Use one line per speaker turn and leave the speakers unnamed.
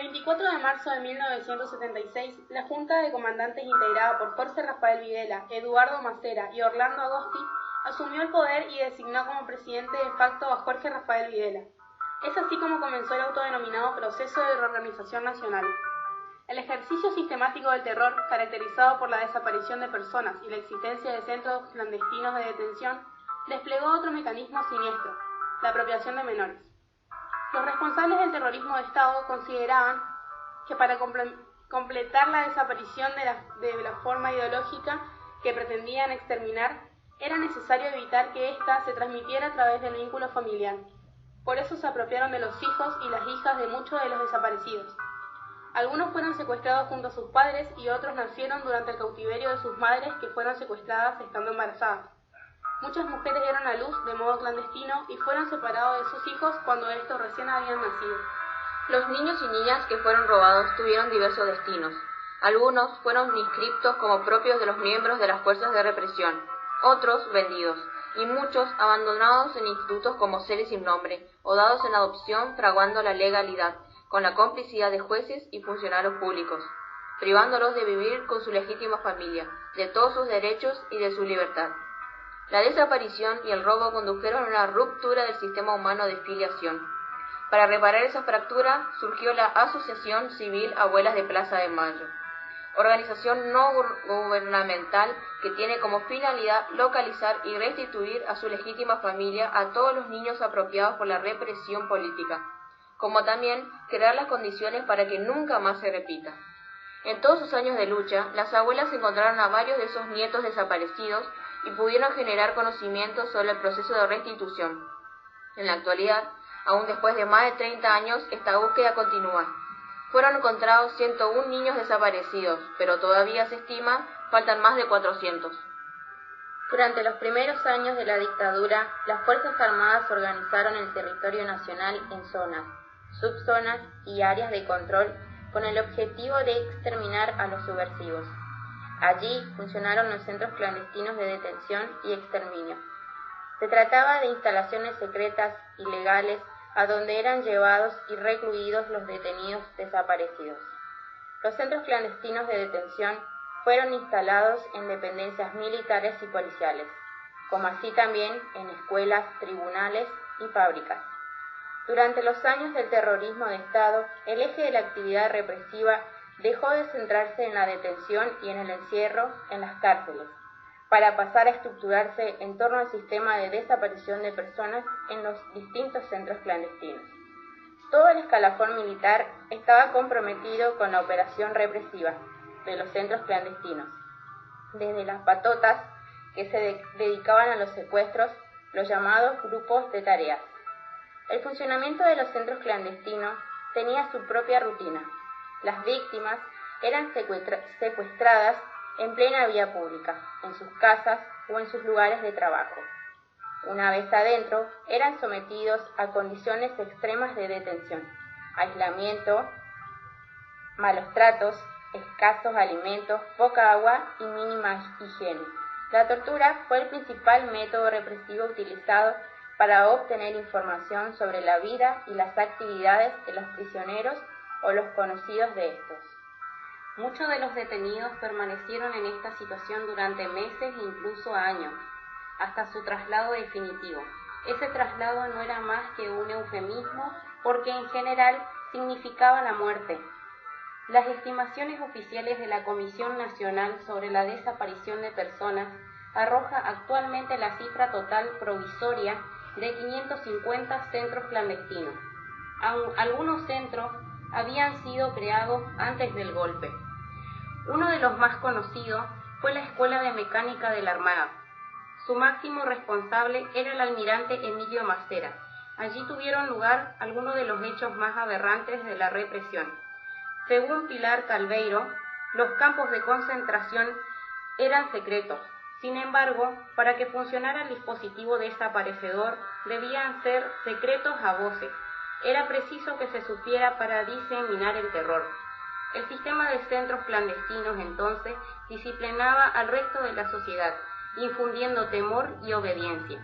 El 24 de marzo de 1976, la Junta de Comandantes integrada por Jorge Rafael Videla, Eduardo Macera y Orlando Agosti asumió el poder y designó como presidente de facto a Jorge Rafael Videla. Es así como comenzó el autodenominado proceso de reorganización nacional. El ejercicio sistemático del terror, caracterizado por la desaparición de personas y la existencia de centros clandestinos de detención, desplegó otro mecanismo siniestro, la apropiación de menores. Los responsables del terrorismo de Estado consideraban que para completar la desaparición de la forma ideológica que pretendían exterminar, era necesario evitar que ésta se transmitiera a través del vínculo familiar. Por eso se apropiaron de los hijos y las hijas de muchos de los desaparecidos. Algunos fueron secuestrados junto a sus padres y otros nacieron durante el cautiverio de sus madres que fueron secuestradas estando embarazadas. Muchas mujeres dieron a luz de modo clandestino y fueron separados de sus hijos cuando estos recién habían nacido.
Los niños y niñas que fueron robados tuvieron diversos destinos. Algunos fueron inscriptos como propios de los miembros de las fuerzas de represión, otros vendidos, y muchos abandonados en institutos como seres sin nombre o dados en adopción fraguando la legalidad, con la complicidad de jueces y funcionarios públicos, privándolos de vivir con su legítima familia, de todos sus derechos y de su libertad. La desaparición y el robo condujeron a una ruptura del sistema humano de filiación. Para reparar esa fractura surgió la Asociación Civil Abuelas de Plaza de Mayo, organización no gubernamental que tiene como finalidad localizar y restituir a su legítima familia a todos los niños apropiados por la represión política, como también crear las condiciones para que nunca más se repita. En todos sus años de lucha, las abuelas encontraron a varios de esos nietos desaparecidos y pudieron generar conocimientos sobre el proceso de restitución. En la actualidad, aún después de más de 30 años, esta búsqueda continúa. Fueron encontrados 101 niños desaparecidos, pero todavía se estima faltan más de 400.
Durante los primeros años de la dictadura, las Fuerzas Armadas organizaron el territorio nacional en zonas, subzonas y áreas de control con el objetivo de exterminar a los subversivos. Allí funcionaron los centros clandestinos de detención y exterminio. Se trataba de instalaciones secretas, ilegales, a donde eran llevados y recluidos los detenidos desaparecidos. Los centros clandestinos de detención fueron instalados en dependencias militares y policiales, como así también en escuelas, tribunales y fábricas. Durante los años del terrorismo de Estado, el eje de la actividad represiva dejó de centrarse en la detención y en el encierro en las cárceles, para pasar a estructurarse en torno al sistema de desaparición de personas en los distintos centros clandestinos. Todo el escalafón militar estaba comprometido con la operación represiva de los centros clandestinos, desde las patotas que se dedicaban a los secuestros, los llamados grupos de tareas. El funcionamiento de los centros clandestinos tenía su propia rutina. Las víctimas eran secuestradas en plena vía pública, en sus casas o en sus lugares de trabajo. Una vez adentro, eran sometidos a condiciones extremas de detención, aislamiento, malos tratos, escasos alimentos, poca agua y mínima higiene. La tortura fue el principal método represivo utilizado para obtener información sobre la vida y las actividades de los prisioneros o los conocidos de estos.
Muchos de los detenidos permanecieron en esta situación durante meses e incluso años, hasta su traslado definitivo. Ese traslado no era más que un eufemismo porque en general significaba la muerte. Las estimaciones oficiales de la Comisión Nacional sobre la Desaparición de Personas arroja actualmente la cifra total provisoria de 550 centros clandestinos. Algunos centros habían sido creados antes del golpe. Uno de los más conocidos fue la Escuela de Mecánica de la Armada. Su máximo responsable era el almirante Emilio Macera. Allí tuvieron lugar algunos de los hechos más aberrantes de la represión. Según Pilar Calveiro, los campos de concentración eran secretos. Sin embargo, para que funcionara el dispositivo desaparecedor, debían ser secretos a voces. Era preciso que se supiera para diseminar el terror. El sistema de centros clandestinos, entonces, disciplinaba al resto de la sociedad, infundiendo temor y obediencia.